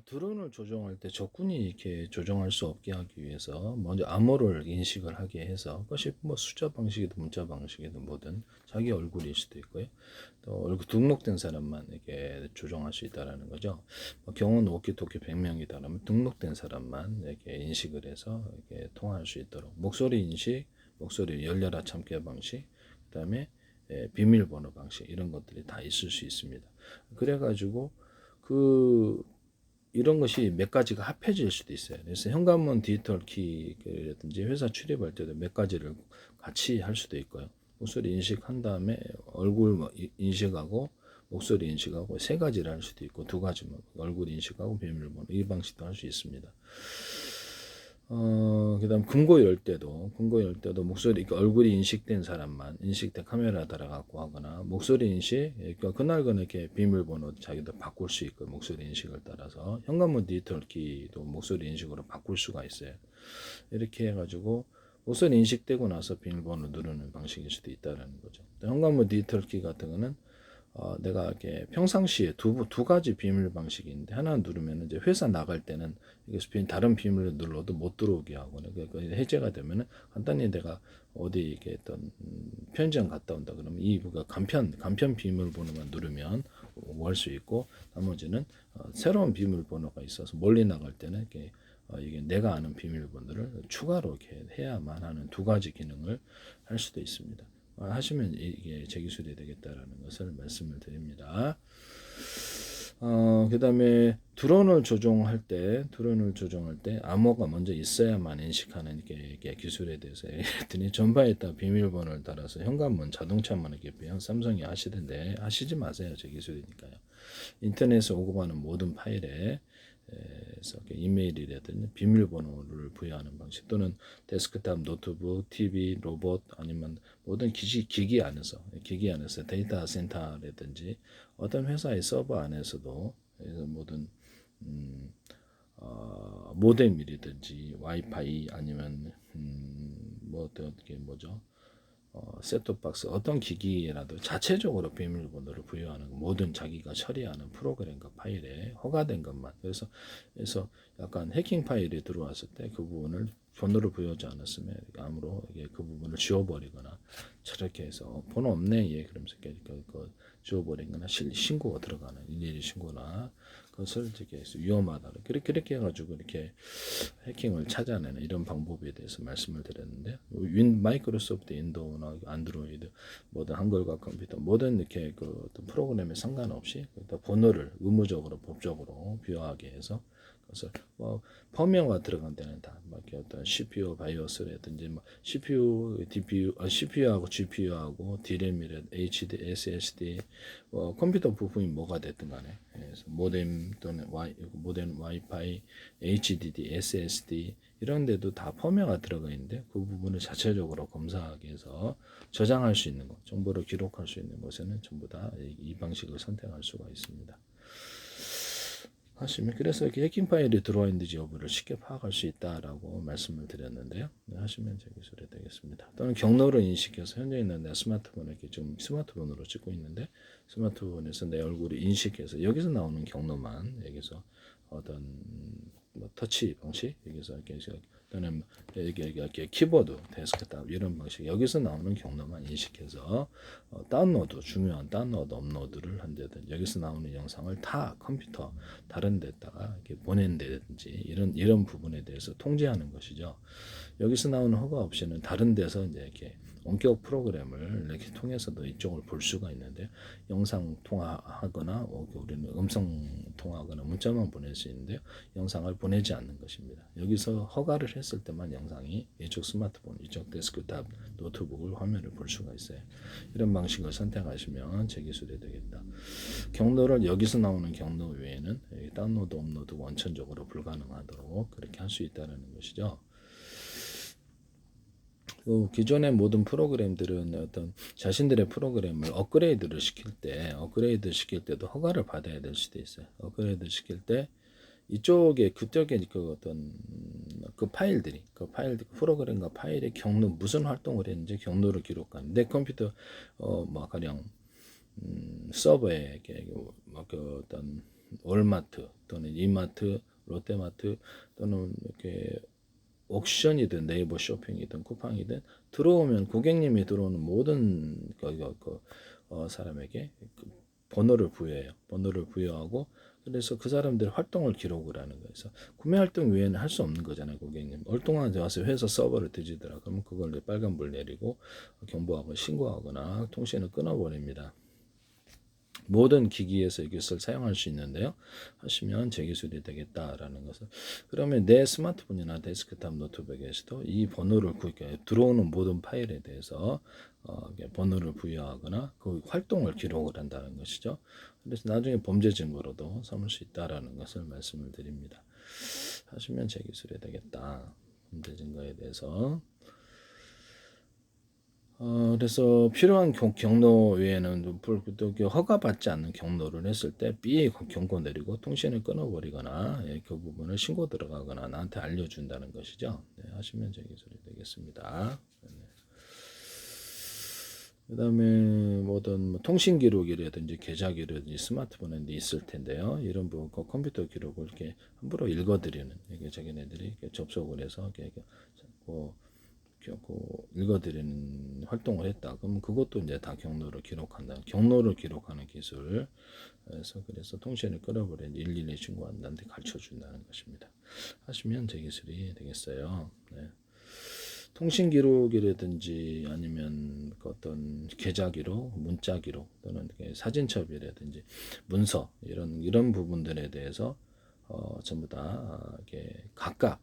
드론을 조종할 때 적군이 이렇게 조종할 수 없게 하기 위해서 먼저 암호를 인식을 하게 해서, 그것이 뭐 숫자 방식이든 문자 방식이든 뭐든 자기 얼굴일 수도 있고요. 또 얼굴 등록된 사람만 이렇게 조종할 수 있다라는 거죠. 경호는 오키토키 100명이다라면 등록된 사람만 이렇게 인식을 해서 이렇게 통화할 수 있도록 목소리 인식, 목소리 열려라 참깨 방식, 그다음에 비밀번호 방식 이런 것들이 다 있을 수 있습니다. 그래가지고 그 이런 것이 몇 가지가 합해질 수도 있어요. 그래서 현관문 디지털 키라든지 회사 출입할 때도 몇 가지를 같이 할 수도 있고요. 목소리 인식한 다음에 얼굴 인식하고 목소리 인식하고 세 가지를 할 수도 있고 두 가지만 얼굴 인식하고 비밀번호 이 방식도 할 수 있습니다. 그다음 금고 열 때도 목소리 그러니까 얼굴이 인식된 사람만 인식된 카메라 달아갖고 하거나 목소리 인식 그러니까 그날그날 이렇게 비밀번호 자기도 바꿀 수 있고 목소리 인식을 따라서 현관문 디지털 키도 목소리 인식으로 바꿀 수가 있어요. 이렇게 해가지고 목소리 인식되고 나서 비밀번호 누르는 방식일 수도 있다라는 거죠. 현관문 디지털 키 같은 거는 내가 이렇게 평상시에 두 가지 비밀 방식이 있는데 하나 누르면 이제 회사 나갈 때는 이게 다른 비밀을 눌러도 못 들어오게 하거나 해제가 되면은 간단히 내가 어디 이렇게 어떤 편의점 갔다 온다 그러면 이 간편 비밀번호만 누르면 할 수 있고 나머지는 새로운 비밀번호가 있어서 멀리 나갈 때는 이게 내가 아는 비밀번호를 추가로 이렇게 해야만 하는 두 가지 기능을 할 수도 있습니다. 하시면 이게 제 기술이 되겠다라는 것을 말씀을 드립니다. 그 다음에 드론을 조종할 때 암호가 먼저 있어야만 인식하는 이게 기술에 대해서 했더니 전파에다 비밀번호를 따라서 현관문 자동차만 이렇게 삼성이 하시던데 하시지 마세요. 제 기술이니까요. 인터넷에 오고 가는 모든 파일에 그래서 이메일이라든지 비밀번호를 부여하는 방식 또는 데스크탑, 노트북, TV, 로봇 아니면 모든 기기 안에서 데이터 센터라든지 어떤 회사의 서버 안에서도 모든 모뎀이라든지 와이파이 아니면 뭐 어떻게 뭐죠? 셋톱박스 어떤 기기라도 자체적으로 비밀번호를 부여하는 모든 자기가 처리하는 프로그램과 파일에 허가된 것만 그래서 약간 해킹 파일이 들어왔을 때 그 부분을 번호를 부여하지 않았으면 아무로 그 부분을 지워버리거나 저렇게 해서 번호 없네 예 그러면서 그 지워버리거나 신고가 들어가는 일일이 신고나 그것을 이렇게 위험하다 그렇게 해가지고 이렇게 해킹을 찾아내는 이런 방법에 대해서 말씀을 드렸는데 마이크로소프트 윈도우나 안드로이드 모든 한글과 컴퓨터 모든 이렇게 그 어떤 프로그램에 상관없이 번호를 의무적으로 법적으로 부여하게 해서 그것을 뭐 펌웨어가 들어간 데는 다막 어떤 CPU 바이오스라든지 뭐 CPU, DPU, CPU하고 GPU하고 DRAM이라 HD, SSD 뭐 컴퓨터 부품이 뭐가 됐든 간에 그래서 모뎀 또는 모뎀 와이파이, HDD, SSD 이런 데도 다 펌웨어가 들어가 있는데 그 부분을 자체적으로 검사하기 위해서 저장할 수 있는 것, 정보를 기록할 수 있는 것에는 전부 다 이 방식을 선택할 수가 있습니다. 하시면 그래서 이렇게 해킹 파일이 들어와 있는지 여부를 쉽게 파악할 수 있다라고 말씀을 드렸는데요. 하시면 제 기술이 되겠습니다. 또는 경로를 인식해서 현재 있는 내 스마트폰을 이렇게 좀 스마트폰으로 찍고 있는데 스마트폰에서 내 얼굴을 인식해서 여기서 나오는 경로만 여기서 어떤 뭐 터치 방식 여기서 이렇게 또는 이렇게 키보드, 데스크탑 이런 방식 여기서 나오는 경로만 인식해서 다운로드 중요한 다운로드 업로드를 한다든지 여기서 나오는 영상을 다 컴퓨터 다른 데다가 이렇게 보낸다든지 이런 부분에 대해서 통제하는 것이죠. 여기서 나오는 허가 없이는 다른 데서 이제 이렇게 원격 프로그램을 이렇게 통해서도 이쪽을 볼 수가 있는데 영상 통화하거나 우리는 음성 통화하거나 문자만 보낼 수 있는데요. 영상을 보내지 않는 것입니다. 여기서 허가를 했을 때만 영상이 이쪽 스마트폰, 이쪽 데스크탑, 노트북을 화면을 볼 수가 있어요. 이런 방식을 선택하시면 제 기술이 되겠다. 경로를 여기서 나오는 경로 외에는 다운로드, 업로드 원천적으로 불가능하도록 그렇게 할 수 있다는 것이죠. 기존의 모든 프로그램들은 어떤 자신들의 프로그램을 업그레이드 시킬 때도 허가를 받아야 될 수도 있어요. 업그레이드 시킬 때 이쪽에 그쪽에 그 어떤 그 프로그램과 파일의 경로 무슨 활동을 했는지 경로를 기록하는 내 컴퓨터 뭐 가령 서버에 그 어떤 월마트 또는 이마트, 롯데마트 또는 이렇게 옥션이든 네이버 쇼핑이든 쿠팡이든 들어오면 고객님이 들어오는 모든 사람에게 번호를 부여해요. 번호를 부여하고 그래서 그 사람들의 활동을 기록을 하는 거예요. 그래서 구매 활동 외에는 할 수 없는 거잖아요, 고객님. 얼동안 와서 회사 서버를 뒤지더라. 그러면 그걸 빨간불 내리고 경보하고 신고하거나 통신을 끊어버립니다. 모든 기기에서 이것을 사용할 수 있는데요. 하시면 제 기술이 되겠다라는 것을. 그러면 내 스마트폰이나 데스크탑 노트북에서도 이 번호를 들어오는 모든 파일에 대해서 번호를 부여하거나 그 활동을 기록을 한다는 것이죠. 그래서 나중에 범죄 증거로도 삼을 수 있다라는 것을 말씀을 드립니다. 하시면 제 기술이 되겠다. 범죄 증거에 대해서. 그래서 필요한 경로 외에는 허가받지 않는 경로를 했을 때 B에 경고 내리고 통신을 끊어버리거나 그 부분을 신고 들어가거나 나한테 알려준다는 것이죠. 네, 하시면 제 기술이 되겠습니다. 네. 그 다음에 모든 통신 기록이라든지 계좌 기록이라든지 스마트폰에 있을 텐데요. 이런 부분 컴퓨터 기록을 이렇게 함부로 읽어드리는 이게 자기네들이 이렇게 접속을 해서 이렇게 읽어드리는 활동을 했다. 그러면 그것도 이제 다 경로를 기록한다. 경로를 기록하는 기술. 그래서 통신을 끊어버린 112 신고한다는데 가르쳐 준다는 것입니다. 하시면 제 기술이 되겠어요. 네. 통신 기록이라든지 아니면 어떤 계좌 기록, 문자 기록 또는 사진 첩이라든지 문서 이런 부분들에 대해서 전부 다 이렇게 각각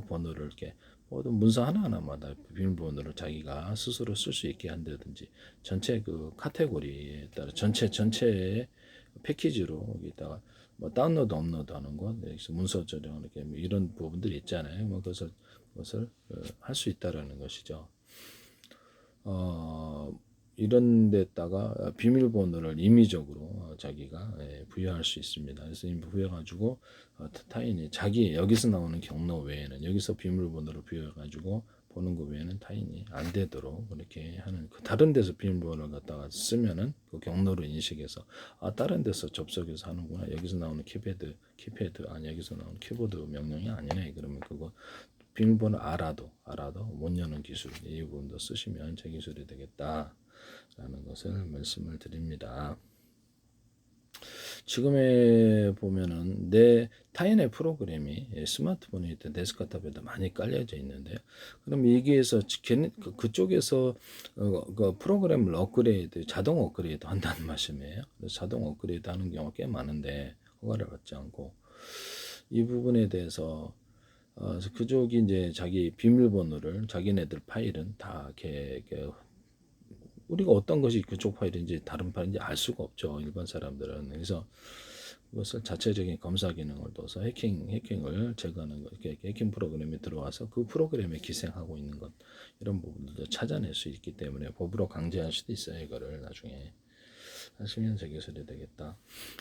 번호를 이렇게 모든 문서 하나하나마다 비밀번호를 자기가 스스로 쓸 수 있게 한다든지 전체 그 카테고리에 따라 전체의 패키지로 여기다가 뭐 다운로드 업로드 하는 것, 문서 저장 이렇게 이런 부분들이 있잖아요. 뭐 그것을 할 수 있다라는 것이죠. 이런 데다가 비밀번호를 임의적으로 자기가 부여할 수 있습니다. 그래서 부여가지고 타인이 자기 여기서 나오는 경로 외에는 여기서 비밀번호를 부여해가지고 보는 것 외에는 타인이 안 되도록 그렇게 하는 다른 데서 비밀번호를 갖다가 쓰면은 그 경로를 인식해서 다른 데서 접속해서 하는구나 여기서 나오는 키패드 아니 여기서 나오는 키보드 명령이 아니네 그러면 그거 비밀번호 알아도 못 여는 기술 이 부분도 쓰시면 제 기술이 되겠다라는 것을 말씀을 드립니다. 지금에 보면은 내 타인의 프로그램이 스마트폰에 있든 데스크탑에도 많이 깔려져 있는데요. 그럼 여기에서 그쪽에서 그 프로그램을 업그레이드, 자동 업그레이드 한다는 말씀이에요. 그래서 자동 업그레이드 하는 경우가 꽤 많은데 허가를 받지 않고 이 부분에 대해서 그쪽이 이제 자기 비밀번호를 자기네들 파일은 다 이렇게 우리가 어떤 것이 그쪽 파일인지 다른 파일인지 알 수가 없죠. 일반 사람들은. 그래서 그것을 자체적인 검사 기능을 둬서 해킹을 제거하는 것, 해킹 프로그램이 들어와서 그 프로그램에 기생하고 있는 것 이런 부분들도 찾아낼 수 있기 때문에 법으로 강제할 수도 있어요. 이거를 나중에 하시면 제 기술이 되겠다.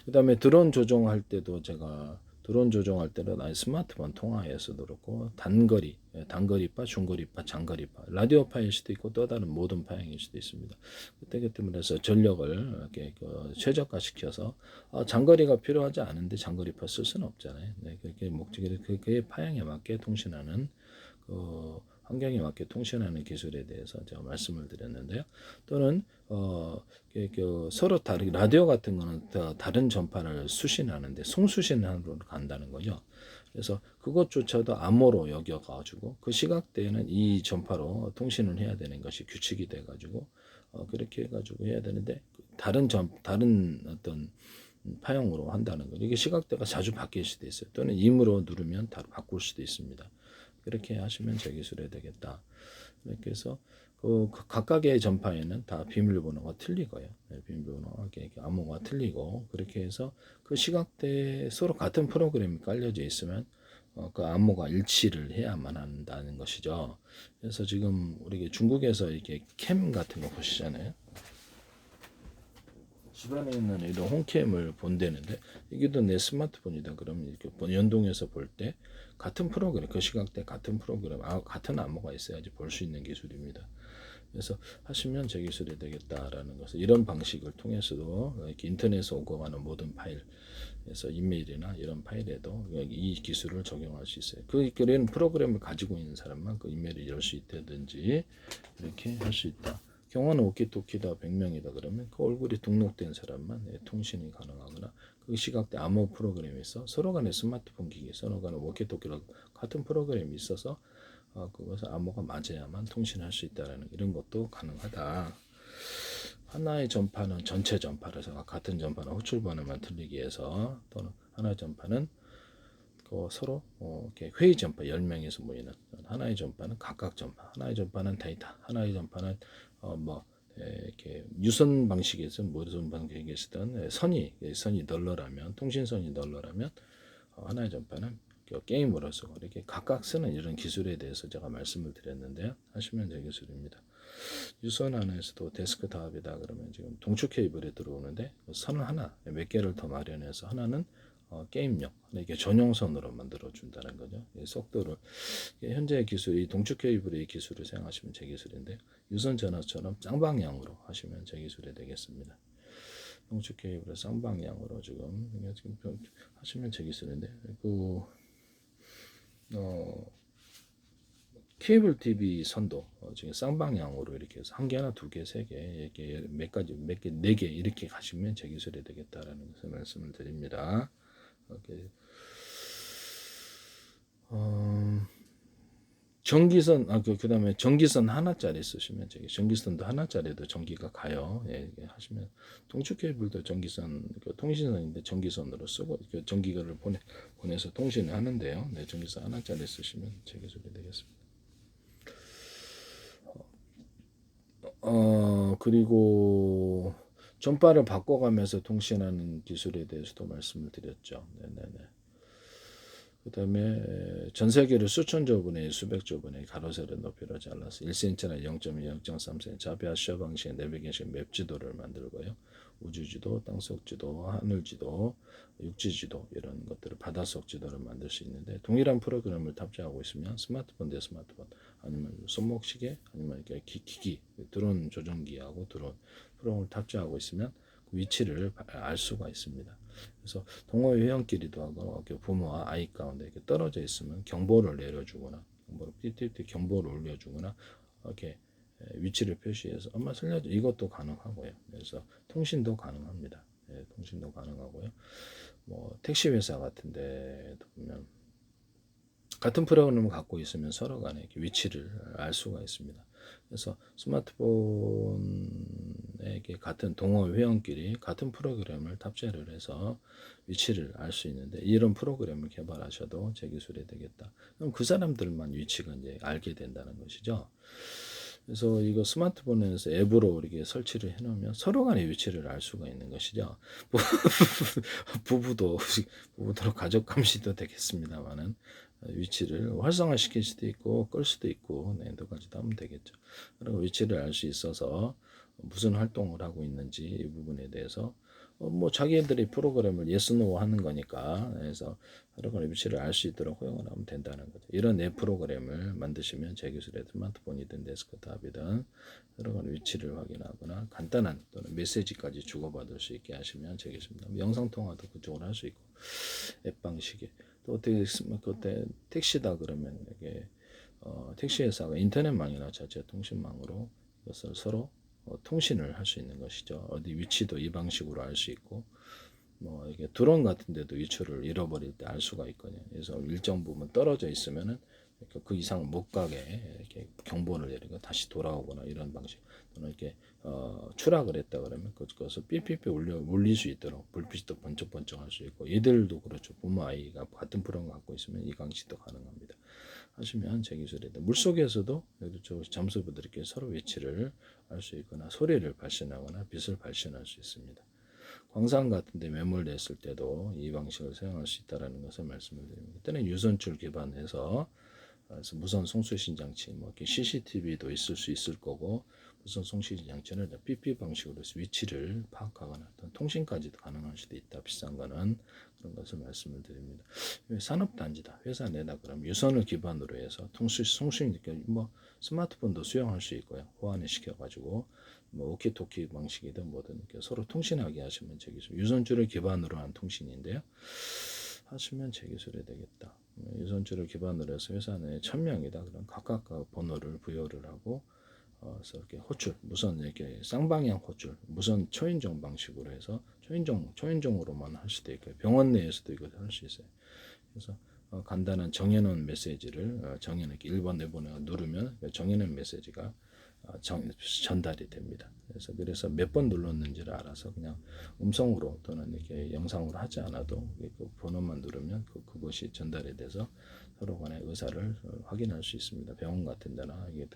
그 다음에 드론 조종할 때도 제가 드론 조종할 때는 스마트폰 통화에서도 그렇고 단거리파, 중거리파, 장거리파, 라디오파일 수도 있고 또 다른 모든 파형일 수도 있습니다. 그때그때마다 전력을 이렇게 최적화시켜서 장거리가 필요하지 않은데 장거리파 쓸 수는 없잖아요. 네, 그게 목적이 그의 파형에 맞게 통신하는 환경에 맞게 통신하는 기술에 대해서 제가 말씀을 드렸는데요. 또는 서로 다른 라디오 같은 거는 다른 전파를 수신하는데 송수신으로 간다는 거죠. 그래서 그것조차도 암호로 여겨가지고 그 시각대에는 이 전파로 통신을 해야 되는 것이 규칙이 돼가지고 그렇게 해가지고 해야 되는데 다른 어떤 파형으로 한다는 거죠. 이게 시각대가 자주 바뀔 수도 있어요. 또는 임으로 누르면 다 바꿀 수도 있습니다. 그렇게 하시면 제 기술이 되겠다. 이렇게 해서 그 각각의 전파에는 다 비밀번호가 틀리고요. 비밀번호가 암호가 틀리고 그렇게 해서 그 시각대에 서로 같은 프로그램이 깔려져 있으면 그 암호가 일치를 해야만 한다는 것이죠. 그래서 지금 우리 중국에서 이렇게 캠 같은 거 보시잖아요. 집안에 있는 이런 홈캠을 본다는데 이게도 내 스마트폰이다 그러면 이렇게 연동해서 볼 때 같은 프로그램 그 시각대 같은 프로그램 같은 암호가 있어야지 볼 수 있는 기술입니다. 그래서 하시면 제 기술이 되겠다라는 것을 이런 방식을 통해서도 이렇게 인터넷에 오고 가는 모든 파일, 그래서 이메일이나 이런 파일에도 이 기술을 적용할 수 있어요. 그런 프로그램을 가지고 있는 사람만 그 이메일을 열 수 있다든지 이렇게 할 수 있다. 경호는 오키토키다 100명이다 그러면 그 얼굴이 등록된 사람만 통신이 가능하거나 그 시각대 암호 프로그램이 있어 서로 간에 스마트폰 기기 서로 간에 오키토키랑 같은 프로그램이 있어서 그것을 암호가 맞아야만 통신할 수 있다라는 이런 것도 가능하다. 하나의 전파는 전체 전파를 생각 같은 전파는 호출 번호만 틀리기 위해서 또는 하나의 전파는 서로 이렇게 회의 전파 10명에서 모이는 하나의 전파는 각각 전파 하나의 전파는 데이터 하나의 전파는 뭐 이렇게 유선 방식에서 무선 방식에서든 선이 널널하면 통신선이 널널하면 하나의 전파는 게임으로서 이렇게 각각 쓰는 이런 기술에 대해서 제가 말씀을 드렸는데요. 하시면 될 기술입니다. 유선 안에서도 데스크탑이다 그러면 지금 동축 케이블에 들어오는데 선을 하나 몇 개를 더 마련해서 하나는 게임용 이게 전용선으로 만들어 준다는 거죠. 속도를 현재 기술이 동축 케이블의 기술을 사용하시면 제 기술인데 유선 전화처럼 쌍방향으로 하시면 제 기술이 되겠습니다. 동축 케이블을 쌍방향으로 지금 하시면 제 기술인데 케이블 TV 선도 지금 쌍방향으로 이렇게 해서 한 개나 두 개, 세 개, 이렇게 몇 가지, 몇 개, 네 개 이렇게 가시면 제 기술이 되겠다라는 것을 말씀을 드립니다. 이렇게 전기선 그다음에 전기선 하나짜리 쓰시면 저기 전기선도 하나짜리도 전기가 가요. 예, 하시면 동축 케이블도 전기선 통신선인데 전기선으로 쓰고 전기를 보내서 통신을 하는데요. 네, 전기선 하나짜리 쓰시면 제 기술이 되겠습니다. 그리고 전파를 바꿔가면서 통신하는 기술에 대해서도 말씀을 드렸죠. 네네네. 그 다음에 전 세계를 수천조 분의 수백조 분의 가로세로 높이로 잘라서 1cm나 0.2, 0.3cm 자비아시아 방식의 내비게이션 맵 지도를 만들고요. 우주지도, 땅속 지도, 하늘지도, 육지지도 이런 것들을 바닷속 지도를 만들 수 있는데 동일한 프로그램을 탑재하고 있으면 스마트폰 대 스마트폰 아니면 손목시계 아니면 이렇게 기기 드론 조종기하고 드론 프로그램을 탑재하고 있으면 그 위치를 알 수가 있습니다. 그래서 동호회 회원끼리도 하고 부모와 아이 가운데 이렇게 떨어져 있으면 경보를 내려주거나 띠띠띠 경보를 올려주거나 이렇게 위치를 표시해서 엄마 살려줘 이것도 가능하고요. 그래서 통신도 가능합니다. 예, 통신도 가능하고요. 뭐 택시 회사 같은데 보면 같은 프로그램을 갖고 있으면 서로 간에 이렇게 위치를 알 수가 있습니다. 그래서 스마트폰에 같은 동호 회원끼리 같은 프로그램을 탑재를 해서 위치를 알 수 있는데 이런 프로그램을 개발하셔도 제 기술이 되겠다. 그럼 그 사람들만 위치가 이제 알게 된다는 것이죠. 그래서 이거 스마트폰에서 앱으로 이렇게 설치를 해놓으면 서로 간의 위치를 알 수가 있는 것이죠. 부부도 가족 감시도 되겠습니다만은 위치를 활성화시킬 수도 있고 끌 수도 있고 네, 두 가지 다 하면 되겠죠. 그리고 위치를 알 수 있어서 무슨 활동을 하고 있는지 이 부분에 대해서 뭐 자기들이 프로그램을 yes no 하는 거니까 그래서 여러 가지 위치를 알 수 있도록 허용을 하면 된다는 거죠. 이런 앱 프로그램을 만드시면 제 기술에 스마트폰이든 데스크탑이든 여러 가지 위치를 확인하거나 간단한 또는 메시지까지 주고받을 수 있게 하시면 제 기술입니다. 영상 통화도 그쪽으로 할 수 있고 앱 방식에 또 어떻게 그때 택시다 그러면 이게 택시 회사가 인터넷망이나 자체 통신망으로 이것을 서로 통신을 할 수 있는 것이죠. 어디 위치도 이 방식으로 알 수 있고 뭐 이게 드론 같은 데도 위치를 잃어버릴 때 알 수가 있거든요. 그래서 일정 부분 떨어져 있으면은 그 이상 못 가게 이렇게 경보를 내리고 다시 돌아오거나 이런 방식 또는 이렇게 추락을 했다 그러면 그것을 삐삐삐 울릴 수 있도록 불빛도 번쩍번쩍 할 수 있고 얘들도 그렇죠. 부모 아이가 같은 프로그램 갖고 있으면 이 방식도 가능합니다. 하시면 제 기술이다. 물속에서도 잠수부들끼리 서로 위치를 알 수 있거나 소리를 발신하거나 빛을 발신할 수 있습니다. 광산 같은 데 매몰됐을 때도 이 방식을 사용할 수 있다는 것을 말씀을 드립니다. 때는 유선줄 기반해서 그래서 무선 송수신 장치, 뭐 이렇게 CCTV도 있을 수 있을 거고, 무선 송수신 장치는 PP 방식으로 해서 위치를 파악하거나 어떤 통신까지도 가능할 수도 있다. 비싼 거는 그런 것을 말씀을 드립니다. 산업단지다. 회사 내다 그럼 유선을 기반으로 해서 송수신 뭐 스마트폰도 수용할 수 있고요. 호환을 시켜가지고 뭐 오키토키 방식이든 뭐든 이렇게 서로 통신하게 하시면 제 기술. 유선줄을 기반으로 한 통신인데요. 하시면 제 기술이 되겠다. 유선줄을 기반으로 해서 회사 내에 1000명이다. 그럼 각각 번호를 부여를 하고 그래서 이렇게 호출, 무선 이렇게 쌍방향 호출, 무선 초인종 방식으로 해서 초인종으로만 할 수도 있고요. 병원 내에서도 이걸 할 수 있어요. 그래서 간단한 정해놓은 메시지를 정해놓게 1번 내보내고 누르면 정해놓은 메시지가 전달이 됩니다. 그래서 몇 번 눌렀는지를 알아서 그냥 음성으로 또는 이렇게 영상으로 하지 않아도 그 번호만 누르면 그것이 전달이 돼서 서로 간의 의사를 확인할 수 있습니다. 병원 같은 데나 이게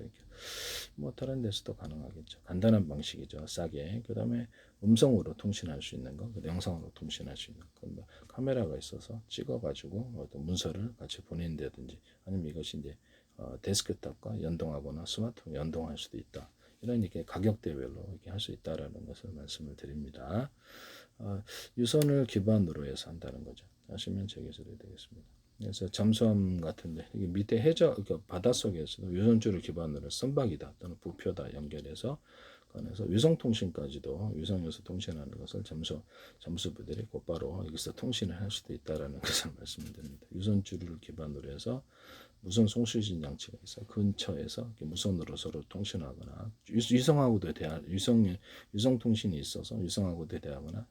뭐 다른 데서도 가능하겠죠. 간단한 방식이죠. 싸게. 그 다음에 음성으로 통신할 수 있는 거, 영상으로 통신할 수 있는 거, 뭐 카메라가 있어서 찍어가지고 어떤 문서를 같이 보낸다든지 아니면 이것이 이제 데스크탑과 연동하거나 스마트폰 연동할 수도 있다. 이런 이렇게 가격대별로 이렇게 할 수 있다라는 것을 말씀을 드립니다. 유선을 기반으로 해서 한다는 거죠. 하시면 제 기술이 되겠습니다. 그래서 잠수함 같은데 이게 밑에 그러니까 바닷속에서도 유선줄을 기반으로 선박이다 또는 부표다 연결해서 그래서 위성통신까지도 위성에서 통신하는 것을 잠수부들이 곧바로 여기서 통신을 할 수도 있다라는 것을 말씀드립니다. 유선줄을 기반으로 해서 무선 송수신 장치가 있어 근처에서 무선으로 서로 통신하거나 위성하고도 위성 통신이 있어서 위성하고도 대하거나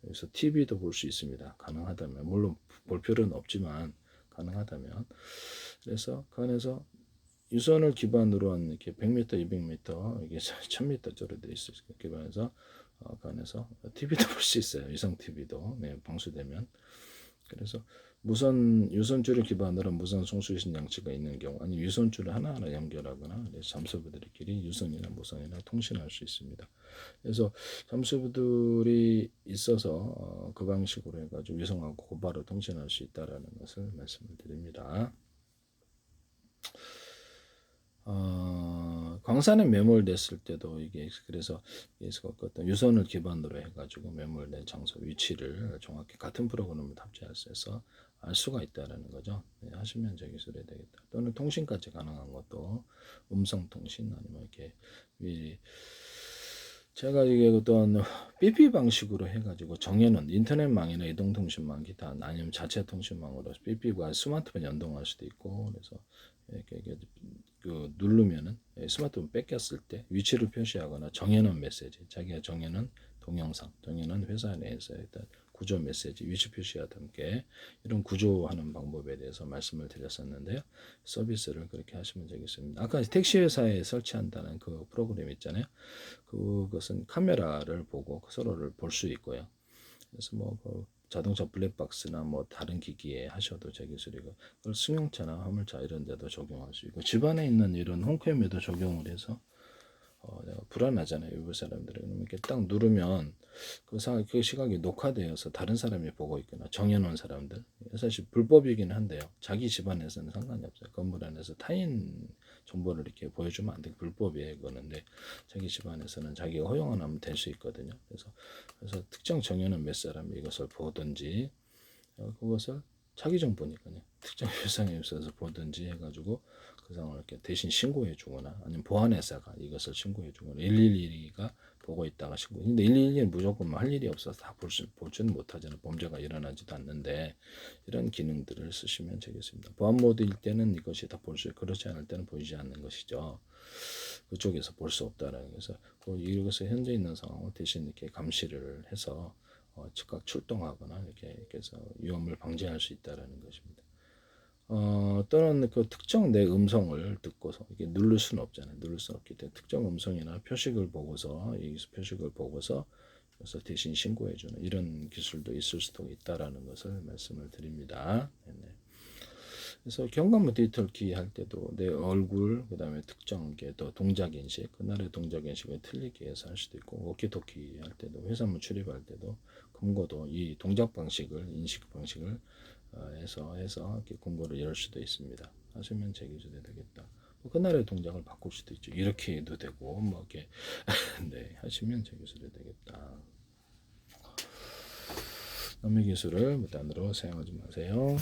그래서 TV도 볼 수 있습니다. 가능하다면 물론 볼 필요는 없지만 가능하다면 그래서 그 안에서 유선을 기반으로 한 이렇게 100m, 200m, 이게 1000m짜리 돼 있어요. 기반해서 그 안에서 TV도 볼 수 있어요. 위성 TV도 방수되면. 그래서 유선줄을 기반으로 무선 송수신 장치가 있는 경우, 아니 유선줄을 하나하나 연결하거나 잠수부들끼리 유선이나 무선이나 통신할 수 있습니다. 그래서 잠수부들이 있어서 그 방식으로 해가지고 위성하고 곧바로 통신할 수 있다라는 것을 말씀을 드립니다. 광산에 매몰됐을 때도 이게 그래서 어떤 유선을 기반으로 해가지고 매몰된 장소 위치를 정확히 같은 프로그램을 탑재해서 알 수가 있다라는 거죠. 하시면 제 기술이 되겠다. 또는 통신까지 가능한 것도 음성 통신 아니면 이렇게 제가 이게 어떤 BP 방식으로 해가지고 정해놓은 인터넷망이나 이동통신망 기타 아니면 자체 통신망으로 BP가 스마트폰 연동할 수도 있고 그래서 이렇게 그 누르면은 스마트폰 뺏겼을 때 위치를 표시하거나 정해놓은 메시지 자기가 정해놓은 동영상 정해놓은 회사 내에서 일단 구조 메시지 위치 표시와 함께 이런 구조하는 방법에 대해서 말씀을 드렸었는데요. 서비스를 그렇게 하시면 되겠습니다. 아까 택시 회사에 설치한다는 그 프로그램 있잖아요. 그것은 카메라를 보고 서로를 볼 수 있고요. 그래서 그 자동차 블랙박스나 뭐 다른 기기에 하셔도 제 기술이고 그걸 승용차나 화물차 이런 데도 적용할 수 있고 집안에 있는 이런 홈캠에도 적용을 해서 내가 불안하잖아요. 일부 사람들은 그러면 이렇게 딱 누르면 그 시각이 녹화되어서 다른 사람이 보고 있거나 정해놓은 사람들 사실 불법이긴 한데요. 자기 집안에서는 상관이 없어요. 건물 안에서 타인 정보를 이렇게 보여주면 안 되고 불법이에요. 그거는데 자기 집안에서는 자기가 허용을 하면 될 수 있거든요. 그래서 특정 정해놓은 몇 사람이 이것을 보든지 그것을 자기 정보니까요. 특정 회사에 있어서 보든지 해가지고 그 상황을 이렇게 대신 신고해 주거나 아니면 보안회사가 이것을 신고해 주거나 112가 보고 있다가 신고. 근데 112는 무조건 할 일이 없어서 다 보지는 못하잖아요. 범죄가 일어나지도 않는데 이런 기능들을 쓰시면 되겠습니다. 보안 모드일 때는 이것이 다 볼 수, 그렇지 않을 때는 보이지 않는 것이죠. 그쪽에서 볼 수 없다라는 것에서 이것을 현재 있는 상황을 대신 이렇게 감시를 해서 즉각 출동하거나 이렇게 해서 위험을 방지할 수 있다라는 것입니다. 또는 그 특정 내 음성을 듣고서 이게 누를 수는 없잖아요. 누를 수 없기 때문에 특정 음성이나 표식을 보고서 여기서 표식을 보고서 그래서 대신 신고해주는 이런 기술도 있을 수도 있다라는 것을 말씀을 드립니다. 네네. 그래서 경감모 디지털키 할 때도 내 얼굴 그다음에 특정 게또 동작 인식 그날의 동작 인식을 틀리게 해서 할 수도 있고 워키토키 할 때도 회사문 출입할 때도 금고도 이 동작 방식을 인식 방식을 해서 이렇게 금고를 열 수도 있습니다. 하시면 재기술이 되겠다. 뭐 그날의 동작을 바꿀 수도 있죠. 이렇게 해도 되고 뭐 이렇게 네, 하시면 재기술이 되겠다. 남의 기술을 무단으로 사용하지 마세요.